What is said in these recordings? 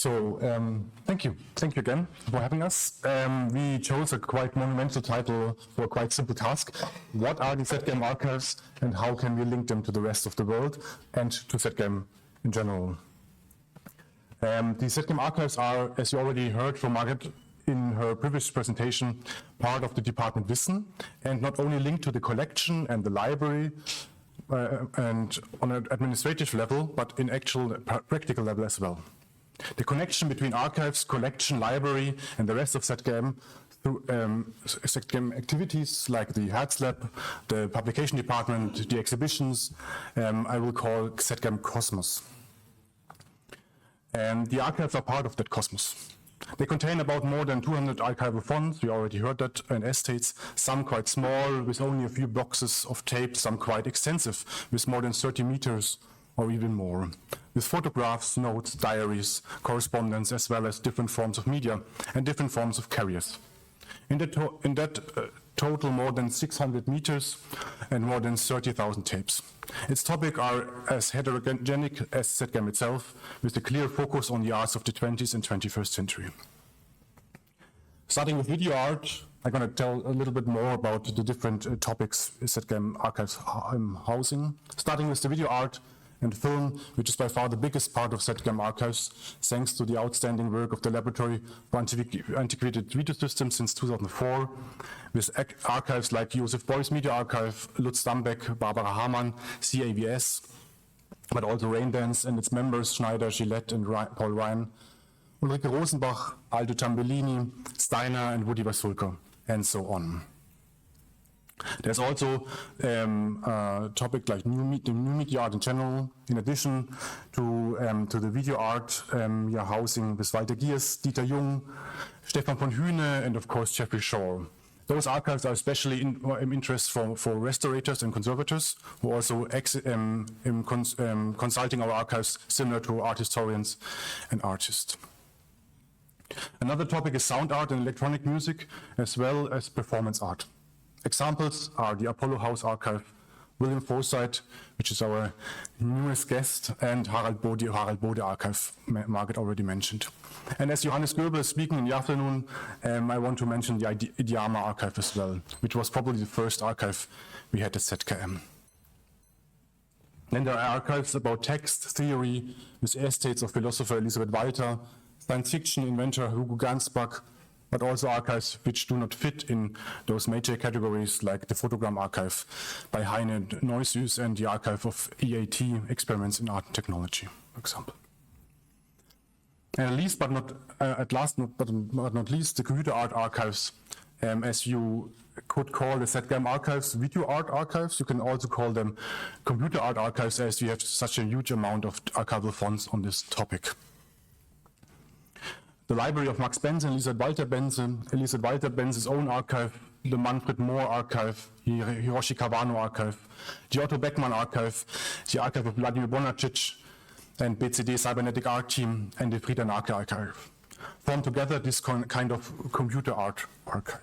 Thank you again for having us. We chose a quite monumental title for a quite simple task. What are the ZGAM archives and how can we link them to the rest of the world and to ZGAM in general? The ZGAM archives are, as you already heard from Margaret in her previous presentation, part of the Department Wissen, and not only linked to the collection and the library and on an administrative level, but in actual practical level as well. The connection between archives, collection, library, and the rest of ZGAM through ZGAM activities like the Hertz Lab, the publication department, the exhibitions, I will call ZGAM Cosmos. And the archives are part of that cosmos. They contain about more than 200 archival fonts, we already heard that, and estates, some quite small with only a few boxes of tape, some quite extensive with more than 30 meters or even more, with photographs, notes, diaries, correspondence, as well as different forms of media and different forms of carriers. In that total more than 600 meters and more than 30,000 tapes. Its topics are as heterogenic as ZGAM itself, with a clear focus on the arts of the 20th and 21st century. Starting with video art, I'm going to tell a little bit more about the different topics ZGAM archives housing. Starting with the video art and film, which is by far the biggest part of ZGAM archives, thanks to the outstanding work of the Laboratory for Antiquated Video Systems since 2004, with archives like Josef Beuys Media Archive, Lutz Dambeck, Barbara Hamann, CAVS, but also Raindance and its members, Schneider, Gillette, and Paul Ryan, Ulrike Rosenbach, Aldo Tambellini, Steiner, and Woody Basulka, and so on. There's also a topic like the new media art in general, in addition to the video art housing with Walter Giers, Dieter Jung, Stefan von Hühne, and of course Jeffrey Shaw. Those archives are especially in interest for restorators and conservators who also consulting our archives, similar to art historians and artists. Another topic is sound art and electronic music, as well as performance art. Examples are the Apollo House Archive, William Forsythe, which is our newest guest, and Harald Bode Archive, Margaret already mentioned. And as Johannes Goebel is speaking in the afternoon, I want to mention the Idiama Archive as well, which was probably the first archive we had at ZKM. Then there are archives about text, theory, with estates of philosopher Elisabeth Walter, science fiction inventor Hugo Gansbach, but also archives which do not fit in those major categories like the Photogram Archive by Heine Neusius and the Archive of EAT, Experiments in Art and Technology, for example. And last but not least, the Computer Art Archives, as you could call the ZGAM archives video art archives. You can also call them computer art archives, as we have such a huge amount of archival fonts on this topic. The library of Max Bense and Elisabeth Walter Bense's own archive, the Manfred Mohr Archive, the Hiroshi Kawano Archive, the Otto Beckmann Archive, the archive of Vladimir Bonacic, and BCD Cybernetic Art Team, and the Frieda Nake Archive form together this kind of computer art archive.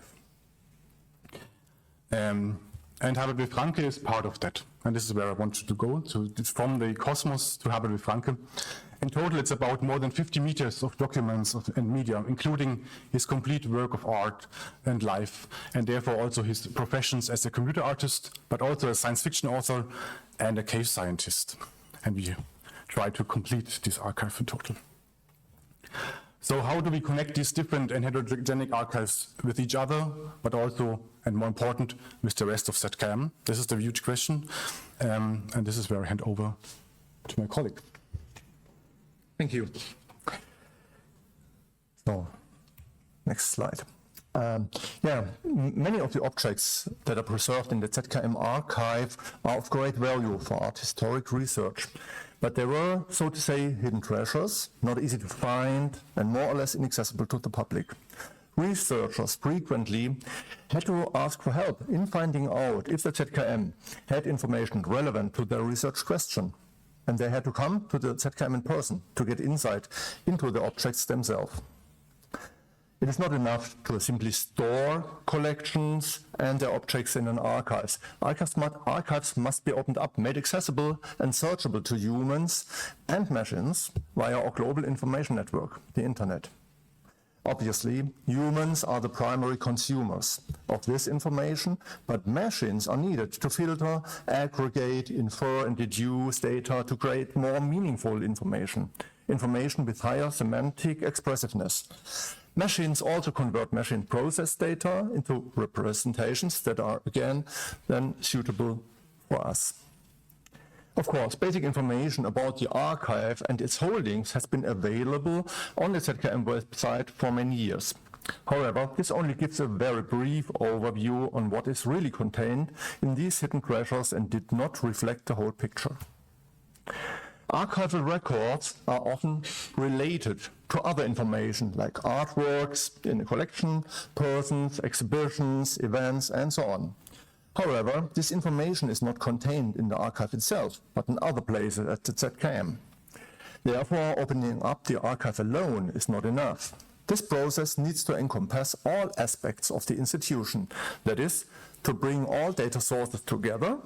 And Herbert Franke is part of that, and this is where I wanted to go, from the Cosmos to Herbert Franke. In total, it's about more than 50 meters of documents and media, including his complete work of art and life, and therefore also his professions as a computer artist, but also a science fiction author and a cave scientist. And we try to complete this archive in total. So how do we connect these different and heterogenic archives with each other, but also, and more important, with the rest of ZKM? This is the huge question, and this is where I hand over to my colleague. Thank you. So, next slide. Many of the objects that are preserved in the ZKM archive are of great value for art historic research. But they were, so to say, hidden treasures, not easy to find, and more or less inaccessible to the public. Researchers frequently had to ask for help in finding out if the ZKM had information relevant to their research question. And they had to come to the ZKM in person to get insight into the objects themselves. It is not enough to simply store collections and their objects in an archive. Archives must be opened up, made accessible and searchable to humans and machines via our global information network, the Internet. Obviously, humans are the primary consumers of this information, but machines are needed to filter, aggregate, infer, and deduce data to create more meaningful information with higher semantic expressiveness. Machines also convert machine process data into representations that are, again, then suitable for us. Of course, basic information about the archive and its holdings has been available on the ZKM website for many years. However, this only gives a very brief overview on what is really contained in these hidden treasures and did not reflect the whole picture. Archival records are often related to other information like artworks in a collection, persons, exhibitions, events, and so on. However, this information is not contained in the archive itself, but in other places at the ZKM. Therefore, opening up the archive alone is not enough. This process needs to encompass all aspects of the institution, that is, to bring all data sources together.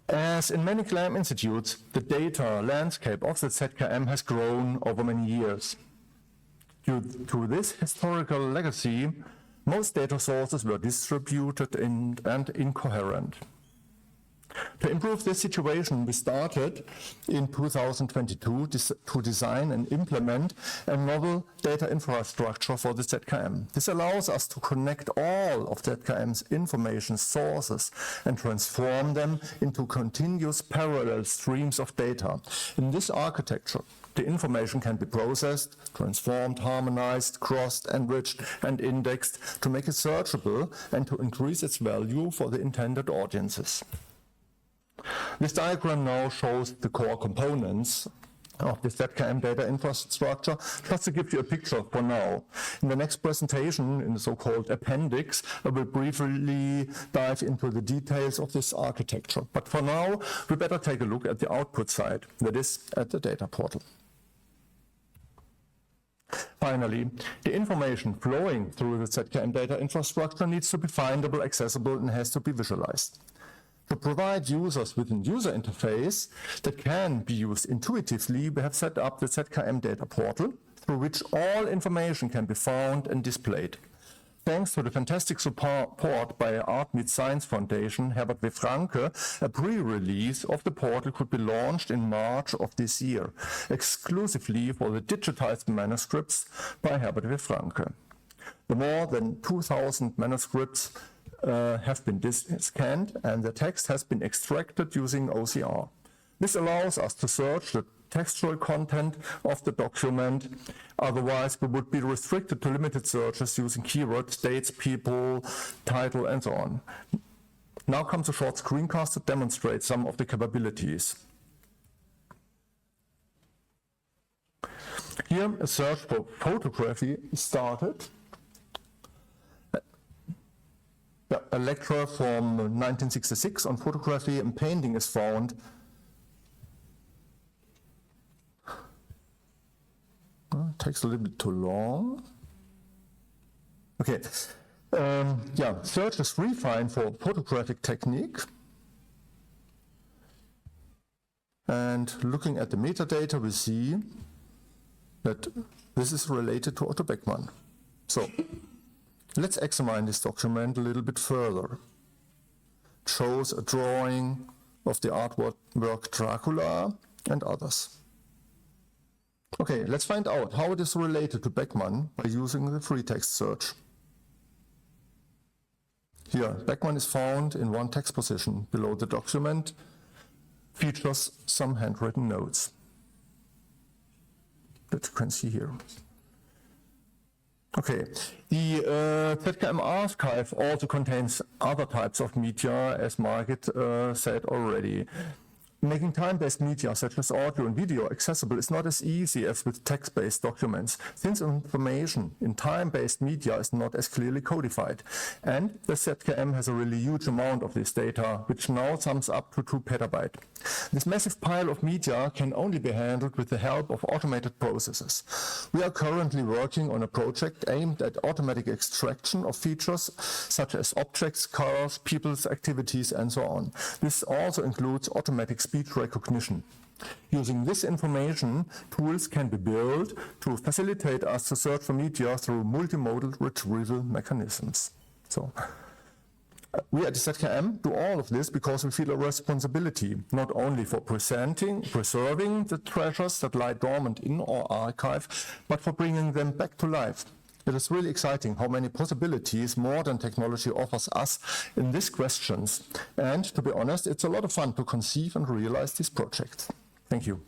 As in many CLAM institutes, the data landscape of the ZKM has grown over many years. Due to this historical legacy, most data sources were distributed and incoherent. To improve this situation, we started in 2022 to design and implement a novel data infrastructure for the ZKM. This allows us to connect all of ZKM's information sources and transform them into continuous parallel streams of data. In this architecture, the information can be processed, transformed, harmonized, crossed, enriched, and indexed to make it searchable and to increase its value for the intended audiences. This diagram now shows the core components of the ZKM data infrastructure, just to give you a picture for now. In the next presentation, in the so-called appendix, I will briefly dive into the details of this architecture. But for now, we better take a look at the output side, that is, at the data portal. Finally, the information flowing through the ZKM data infrastructure needs to be findable, accessible, and has to be visualized. To provide users with a user interface that can be used intuitively, we have set up the ZKM data portal, through which all information can be found and displayed. Thanks to the fantastic support by Art Meets Science Foundation, Herbert W. Franke, a pre-release of the portal could be launched in March of this year, exclusively for the digitized manuscripts by Herbert W. Franke. The more than 2,000 manuscripts have been scanned, and the text has been extracted using OCR. This allows us to search the textual content of the document. Otherwise, we would be restricted to limited searches using keywords, dates, people, title, and so on. Now comes a short screencast to demonstrate some of the capabilities. Here, a search for photography is started. A lecture from 1966 on photography and painting is found. It takes a little bit too long. Okay, search is refined for photographic technique. And looking at the metadata, we see that this is related to Otto Beckmann. So, let's examine this document a little bit further. It shows a drawing of the artwork Dracula and others. Okay, let's find out how it is related to Beckmann by using the free text search. Here, Beckmann is found in one text position. Below the document features some handwritten notes that you can see here. Okay, the ZKM archive also contains other types of media, as Margit said already. Making time-based media such as audio and video accessible is not as easy as with text-based documents, since information in time-based media is not as clearly codified. And the ZKM has a really huge amount of this data, which now sums up to 2 petabytes. This massive pile of media can only be handled with the help of automated processes. We are currently working on a project aimed at automatic extraction of features such as objects, colors, people's activities, and so on. This also includes automatic speech recognition. Using this information, tools can be built to facilitate us to search for media through multimodal retrieval mechanisms. So, we at the ZKM do all of this because we feel a responsibility, not only for preserving the treasures that lie dormant in our archive, but for bringing them back to life. It is really exciting how many possibilities modern technology offers us in these questions. And to be honest, it's a lot of fun to conceive and realize these projects. Thank you.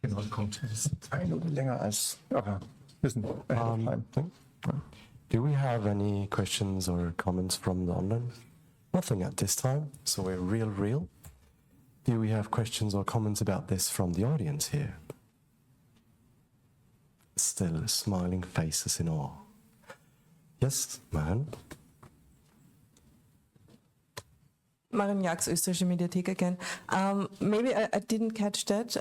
Genau, kommt 2 Minuten länger als wissen. Do we have any questions or comments from the online? Nothing at this time, so we're real. Do we have questions or comments about this from the audience here? Still smiling faces in awe. Yes, man. Maren Jax, Österreichische Mediathek again. Maybe I didn't catch that.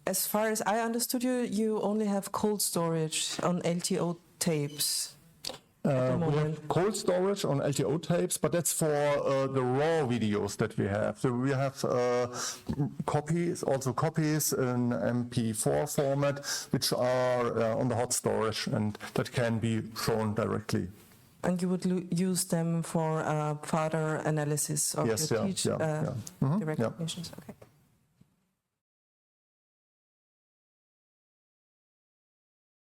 As far as I understood you only have cold storage on LTO tapes. We have cold storage on LTO tapes, but that's for the raw videos that we have. So we have copies in MP4 format, which are on the hot storage, and that can be shown directly. And you would use them for further analysis of Yes, your teach the recognitions? Okay.